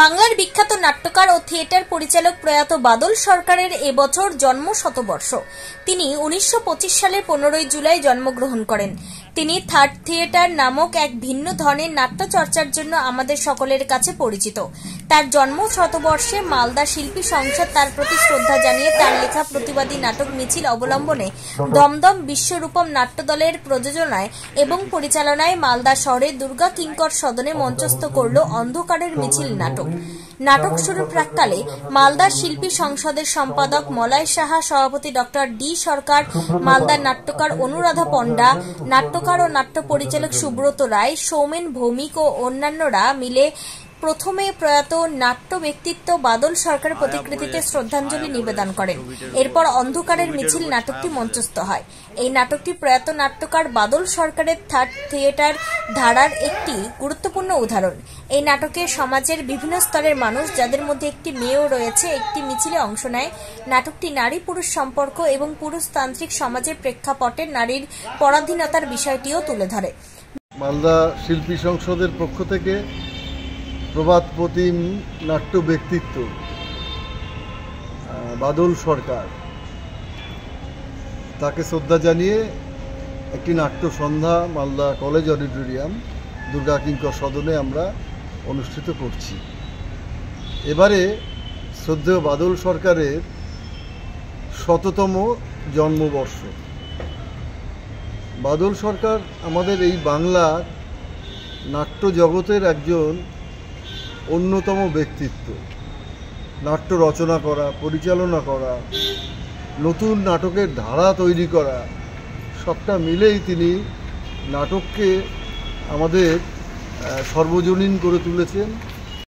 বাংলার বিখ্যাত নাট্যকার ও থিয়েটার পরিচালক প্রয়াত বাদল সরকারের এবছর জন্ম শতবর্ষ। তিনি 1925 সালের 15 জুলাই জন্মগ্রহণ করেন। তিনি থার্ড থিয়েটার নামক এক ভিন্ন ধরনের নাট্যচর্চার জন্য আমাদের সকলের কাছে পরিচিত। তার জন্ম শতবর্ষে মালদা শিল্পী সংসদ তার প্রতি শ্রদ্ধা জানিয়ে তার লেখা প্রতিবাদী নাটক মিছিল অবলম্বনে দমদম বিশ্বরূপম নাট্যদলের প্রযোজনায় এবং পরিচালনায় মালদা শহরে দুর্গা কিঙ্কর সদনে মঞ্চস্থ করল অন্ধকারের মিছিল নাটক। নাটক শুরুর প্রাক্কালে মালদা শিল্পী সংসদের সম্পাদক মলয় সাহা, সভাপতি ডক্টর ডি সরকার, মালদার নাট্যকার অনুরাধা পণ্ডা, নাট্যকার ও নাট্য পরিচালক সুব্রত রায়, সৌমেন ভৌমিক ও অন্যান্যরা মিলে প্রথমে প্রয়াত নাট্য ব্যক্তিত্ব বাদল সরকারের প্রতিকৃতিতে শ্রদ্ধাঞ্জলি নিবেদন করেন। এরপর অন্ধকারের মিছিল নাটকটি মঞ্চস্থ হয়। এই নাটকটি প্রয়াত নাট্যকার বাদল সরকারের থার্ড থিয়েটার ধারার একটি গুরুত্বপূর্ণ উদাহরণ। এই নাটকে সমাজের বিভিন্ন স্তরের মানুষ, যাদের মধ্যে একটি মেয়েও রয়েছে, একটি মিছিলে অংশ নেয়। নাটকটি নারী পুরুষ সম্পর্ক এবং পুরুষতান্ত্রিক সমাজের প্রেক্ষাপটে নারীর পরাধীনতার বিষয়টিও তুলে ধরে। মালদা শিল্পী সংসদের পক্ষ থেকে প্রবাদ প্রতিম নাট্য ব্যক্তিত্ব বাদল সরকার, তাকে শ্রদ্ধা জানিয়ে একটি নাট্য সন্ধ্যা মালদা কলেজ অডিটোরিয়াম দুর্গা কিঙ্কর সদনে আমরা অনুষ্ঠিত করছি। এবারে শ্রদ্ধেয় বাদল সরকারের 100তম জন্মবর্ষ। বাদল সরকার আমাদের এই বাংলার নাট্য জগতের একজন অন্যতম ব্যক্তিত্ব। নাট্য রচনা করা, পরিচালনা করা, নতুন নাটকের ধারা তৈরি করা, সবটা মিলেই তিনি নাটককে আমাদের সর্বজনীন করে তুলেছেন।